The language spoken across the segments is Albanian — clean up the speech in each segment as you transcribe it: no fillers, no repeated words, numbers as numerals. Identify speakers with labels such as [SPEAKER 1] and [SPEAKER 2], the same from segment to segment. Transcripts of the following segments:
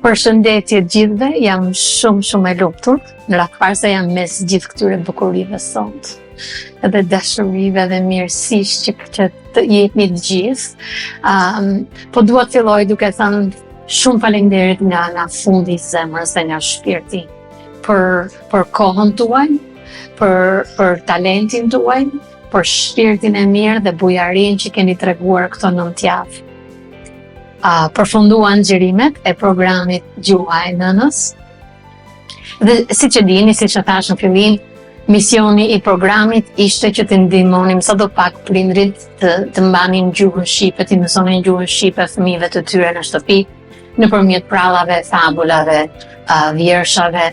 [SPEAKER 1] Përshëndetje gjithëve, jam shumë e lumtur në rakfar se jam mes gjithë këtyre bukurive sot. Edhe dashurive dhe mirësisht që të jepni të gjithë. Po dua të filloj duke thënë shumë faleminderit nga fundi i zemrës dhe nga shpirti për kohën tuaj, për talentin tuaj, për shpirtin e mirë dhe bujarinë që keni treguar këto 9 javë. Përfunduan xhirimet e programit Gjuha e Nënës. Dhe siç e dini, siç e thash në fillim, misioni i programit ishte që të ndihmonim sadopak prindrit të mbanin gjuhën shqipe, të mësonin gjuhën shqipe fëmijëve të tyre në shtëpi, nëpërmjet prallave, fabulave, vjershave,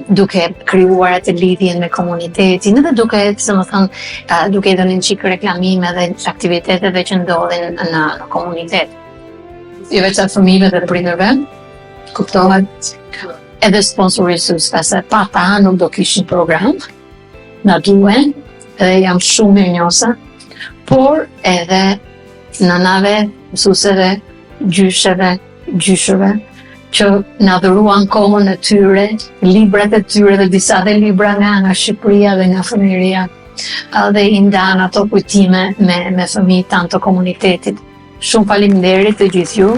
[SPEAKER 1] duke krijuar atë lidhjen me komunitetin dhe duke dhënë një çik reklamime dhe aktiviteteve që ndodhin në komunitet. Jo vetëm fëmijëve dhe prindërve, kuptohet edhe sponsorisuesve, se pa ta nuk do kishin program, na duhen, edhe jam shumë mirënjohëse, por edhe nënave, mësuesve, gjyshëve, që na dhuruan kohën e tyre, librat e tyre dhe disa dhe libra nga Shqipëria dhe nga fëmijëria, dhe i ndan ato kujtime me fëmijë tanë të komunitetit. Shumë faleminderit të gjithë ju.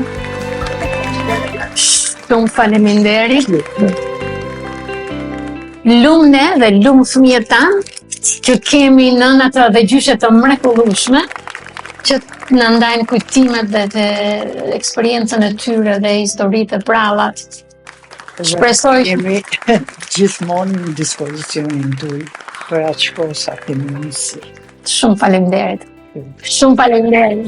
[SPEAKER 1] Shumë faleminderit. Lumë ne dhe lumë fëmijët tanë që kemi nënat dhe gjyshet të mrekullueshme që na ndajnë kujtimet dhe eksperiencën e tyre dhe historitë e prallat. Shpresoj
[SPEAKER 2] jemi gjithmonë në dispozicionin tuaj për atë kohë sa kemi mundësi.
[SPEAKER 1] Shumë faleminderit. Shumë faleminderit.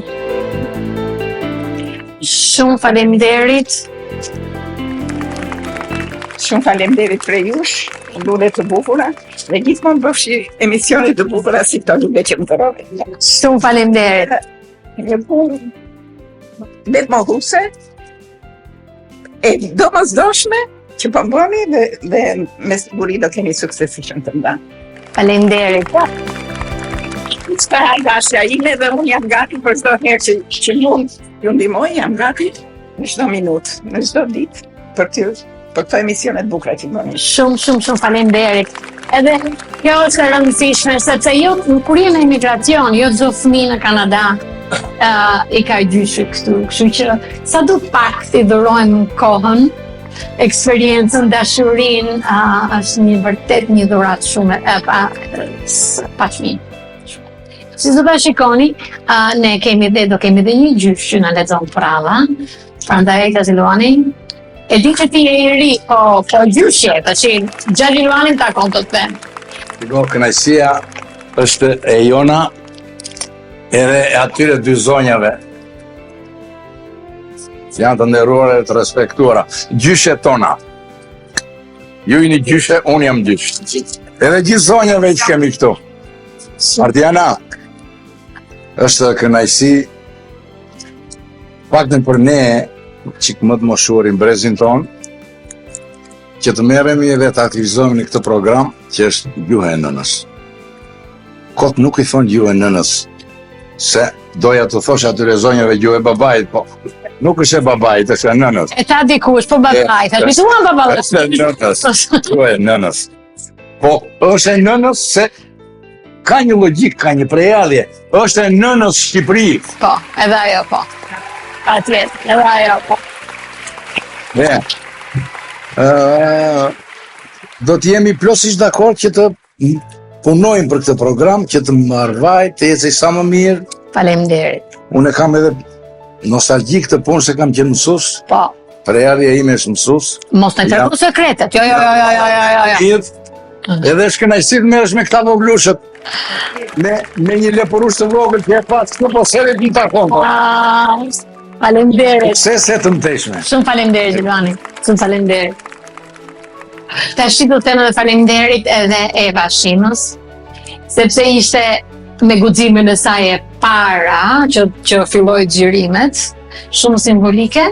[SPEAKER 1] Shumë faleminderit.
[SPEAKER 2] Shumë faleminderit për jush, lule të bukura, dhe gjithmonë bëfshi emisione të bukura si këto lule që më të rove.
[SPEAKER 1] Shumë faleminderit.
[SPEAKER 2] Një punë vetë mohuse, e domosdoshme që po bëni dhe me siguri do keni suksesishëm të nda.
[SPEAKER 1] Faleminderit.
[SPEAKER 2] Shta dashja ime dhe unë jam gati për çdo herë që mund ju ndihmoj, jam gati në çdo minutë, në çdo ditë për këto emisione të bukura që bëni.
[SPEAKER 1] Shumë faleminderit. Edhe kjo është e rëndësishme, sepse jo kur je në emigracion, jo çdo fëmijë në Kanada i ka gjyshi kështu, kështu që sa do pak t'i dhurojmë kohën, eksperiencën, dashurinë, është një dhuratë shumë pa çmim. Si do ta shikoni, ne do kemi dhe një gjysh që na lexon pralla, prandaj Gjaxiluani, e di që ti je i ri, po gjyshje, tash Gjaxiluanin takon të them.
[SPEAKER 3] Kënaqësia është e jona edhe e atyre dy zonjave. Janë të nderuara dhe të respektuara. Gjyshet tona. Ju jeni gjyshe, unë jam gjysh. Edhe gjithë zonjave që kemi këtu. Martiana, është kënaqësi paktën për ne çik më të moshuarin brezin ton, që të merremi edhe të aktivizohemi në këtë program që është Gjuha e Nënës. Kot nuk i thon Gjuha e Nënës, se doja të thosh atyre zonjave Gjuha e babait, po nuk është e babait, është e nënës.
[SPEAKER 1] E ta dikush, po babait, është mësuan babait.
[SPEAKER 3] Është e nënës, Gjuha e Nënës. Po është e nënës se ka një logjik, ka një prejallje, është e nënës Shqipëri.
[SPEAKER 1] Po, edhe ajo po. Atjet, edhe ajo po.
[SPEAKER 3] Do të jemi plotësisht dakord që të punojmë për këtë program, që të marrvaj, të ecë sa më mirë.
[SPEAKER 1] Faleminderit.
[SPEAKER 3] Unë kam edhe nostalgjik të punë se kam qenë mësues.
[SPEAKER 1] Po.
[SPEAKER 3] Prejallja ime është mësues.
[SPEAKER 1] Mos të tregon sekretet. Jo.
[SPEAKER 3] Edhe është kënaqësi të merresh me këta voglushët. Me një leporush të vogël që e pas këtu po seri të takon.
[SPEAKER 1] Faleminderit.
[SPEAKER 3] Suksese të mëtejshme.
[SPEAKER 1] Shumë faleminderit Gjelani. Shumë faleminderit. Tash do të them edhe faleminderit edhe Eva Shimës, sepse ishte me guximin e saj e para që filloi xhirimet, shumë simbolike.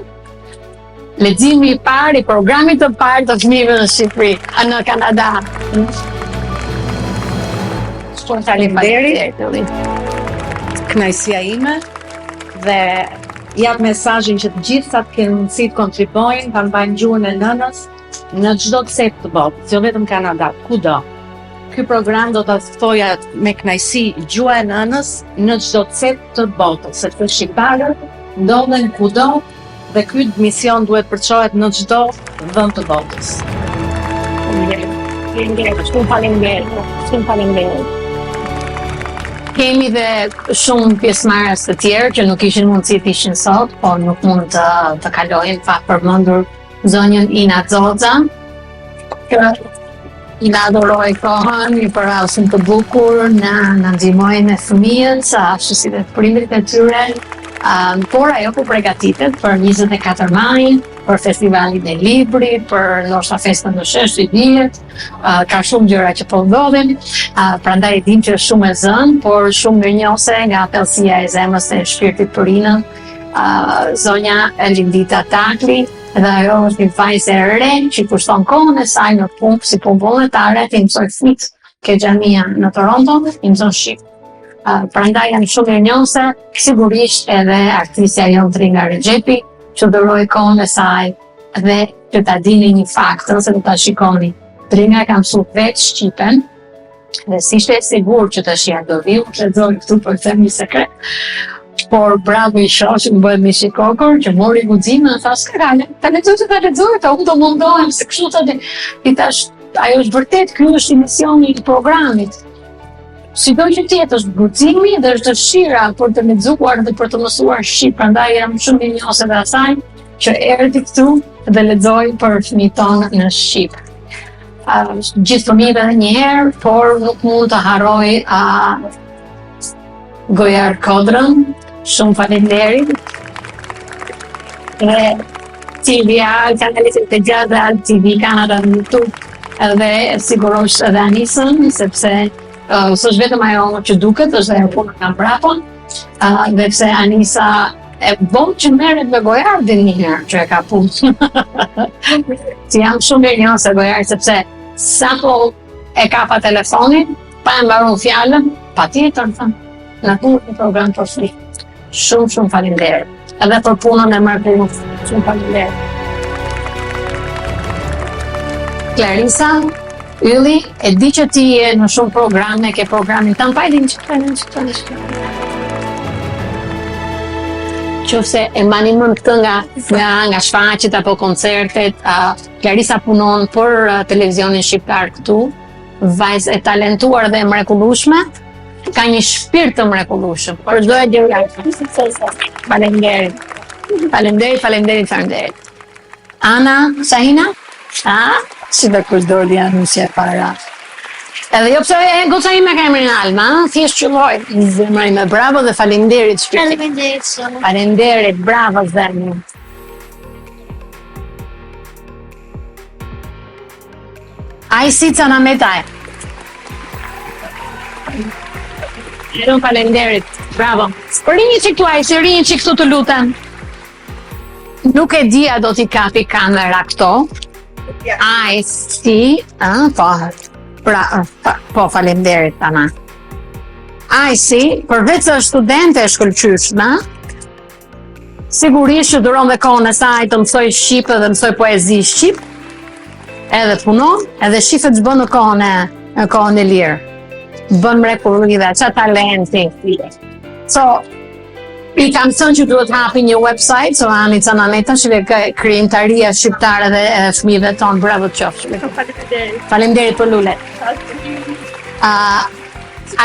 [SPEAKER 1] Leximi i parë i programit të parë të fëmijëve në Shqipëri, në Kanada. Shumë faleminderit.
[SPEAKER 4] Kënaqësia ime dhe jap mesazhin që të gjithë sa të kenë mundësi të kontribuojnë, ta mbajnë gjuhën e nënës në çdo cep të botës, jo vetëm Kanada, kudo. Ky program do ta ftoja me kënaqësi gjuha e nënës në çdo cep të botës, sepse shqiptarët ndodhen kudo dhe ky mision duhet përçohet në çdo vend të botës.
[SPEAKER 1] Faleminderit. Kemi dhe shumë pjesëmarrës të tjerë që nuk ishin mundësi të ishin sot, po nuk mund të kalojnë pa përmendur zonjën Ina Zoza, që i na adhuroi kohën, i përhapsin të bukur, na ndihmoi me fëmijët, ashtu dhe prindrit e tyre, por ajo po përgatitet për 24 maj, për festivalin e librit, për ndoshta festën në shesh i dihet, ka shumë gjëra që po ndodhin, prandaj e dim që është shumë e zënë, por shumë mirënjohëse nga thellësia e zemrës e shpirtit për Inën, zonja Elindita Takli, dhe ajo është një vajzë e re që kushton kohën e saj në punë si punë vullnetare, të mësoj fëmijët ke xhamia në Toronto, i mëson shqip. Prandaj janë shumë mirënjohëse, sigurisht edhe artistja jonë Dringa Rexhepi, që duroi kohën e saj dhe që ta dini një fakt, ose do ta shikoni. Dringa ka mësuar vetë shqipen, dhe si ishte e sigurt që të shija do viu, që lexoj këtu për të thënë një sekret. Por bravo i shoqë më bëhet me shikokor, që mori guximin dhe tha s'ka kale, ta lexoj, unë do mundohem, se kështu të i thash, ajo është vërtet, ky është emisioni i programit. Sido që tjetë është guximi dhe është dëshira për të lexuar dhe për të mësuar shqip, prandaj jam shumë mirënjohëse dhe asaj që erdhi këtu dhe lexoi për fëmijët tonë në shqip. Gjithë fëmijëve edhe një herë, por nuk mund të harroj Gojar Kodrën, shumë faleminderit. Dhe TV-a, kanalit të gjatë dhe TV Kanada në YouTube, edhe sigurisht edhe Anisën, sepse s'është vetëm ajo që duket, është ajo puna nga mbrapa, dhe pse Anisa e bon që merret me Gojardin një herë që e ka punë. Si jam shumë mirënjohëse Gojard, sepse sa po e kapa telefonin, pa e mbaron fjalën, patjetër thënë, na duhet një program për fëmijë. Shumë faleminderit. Edhe për punën e mërkurës, shumë faleminderit. Clarisa, Ylli, e di që ti je në shumë programe, ke programin tanë, pa e din që të një. Qofse e mani mën këtë nga shfaqet apo koncertet, Clarisa punon për televizionin shqiptar këtu, vajzë e talentuar dhe mrekullueshme, ka një shpirt të mrekullueshëm. Por çdo gjë Faleminderit. Ana Shahina? Si dhe kërzdordi anusja para. Edhe jo pse e goca ime ka emrin Alma, thjesht qëlloj. Zemra ime, bravo dhe faleminderit shpirti.
[SPEAKER 5] Faleminderit shumë.
[SPEAKER 1] Faleminderit, bravo zemra. Ai si ca na metaj. Shumë faleminderit, bravo. Rini që këtu ai, si rini që këtu të lutem. Nuk e dia do t'i kapi kamera këto. Ai si, po faleminderit Ana. Ai si, përveç se është studente e shkëlqyeshme, sigurisht që duron dhe kohën e saj të mësoj shqip dhe mësoj poezi shqip, edhe punon, edhe shifet zbën në kohën e lirë. Bën mrekulli dhe qa talenti. I kam thënë që duhet hapi një website, so Anica Naneta, që krijimtaria shqiptare dhe fëmijëve tonë, bravo të qofsh. Faleminderit për lulet.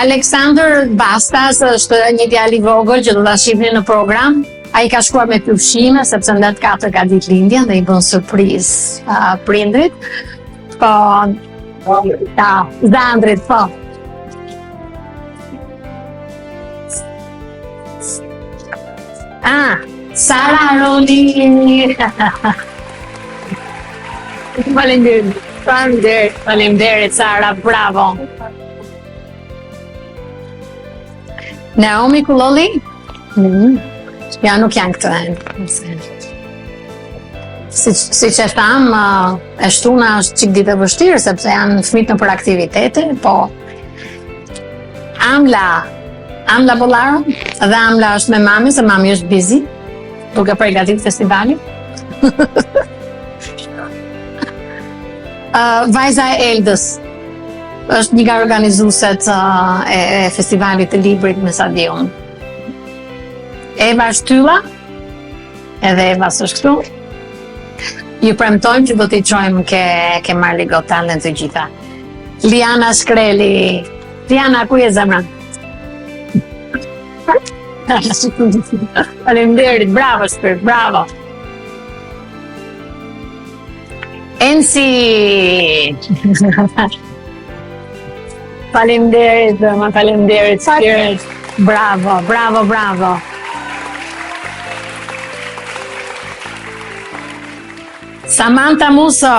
[SPEAKER 1] Alexander Bastas është një djalë i vogël që do ta shihni në program. Ai ka shkuar me pushime sepse në datë 4 ka ditëlindjen dhe i bën surprizë prindrit. Po, Zandrit, po. Sara Roni. Faleminderit Sara, bravo. Naomi Kuloli? Ja, nuk janë këtë. Si që tham, e shtuna është qik ditë e vështirë, sepse janë fëmijët në për aktivitete, po Amla Bolaro, dhe Amla është me mami, se mami është busy, duke përgatit festivalin. Vajza e Eldës është një nga organizueset e festivalit të librit me Sadion. Eva Shtylla, edhe Eva së shkëtu. Ju premtojmë që do t'i qojmë ke Marley Got Talent të gjitha. Liana Shkreli. Liana, ku je zemra? Faleminderit, bravo Shpirt, bravo. Ensi. Faleminderit Shpirt. Bravo, bravo, bravo. Samantha Muso.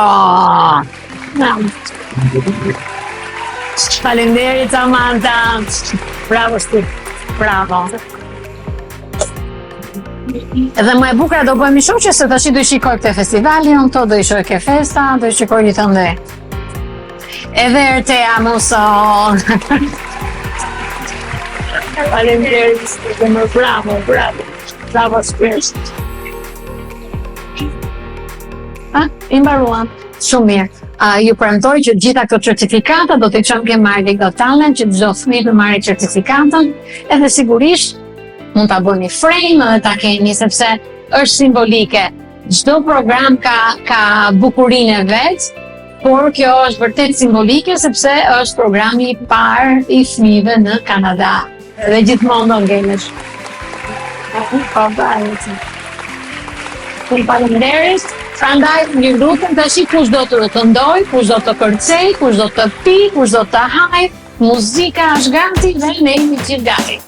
[SPEAKER 1] Faleminderit Samantha. Bravo Shpirt. Bravo. Edhe më e bukra do bëjmë shoqe se tash do i shikoj këtë festivali, unë to do i shoh ke festa, do i shikoj një të ndë. Edhe Ertea Muso. Faleminderit, bravo, bravo. Bravo Shpirt. I mbaruam. Shumë mirë. Ju premtoj që gjitha këto certifikata do t'i çojmë ke Marley Got Talent, që çdo fëmijë të marrë certifikatën, edhe sigurisht mund ta bëni frame dhe ta keni sepse është simbolike. Çdo program ka bukurinë e vet, por kjo është vërtet simbolike sepse është programi i parë i fëmijëve në Kanada. Dhe gjithmonë do ngelesh. Faleminderit. Prandaj një lutem tash kush do të këndoj, kush do të kërcej, kush do të pi, kush do të haj, muzika është gati dhe ne jemi gjithë gati.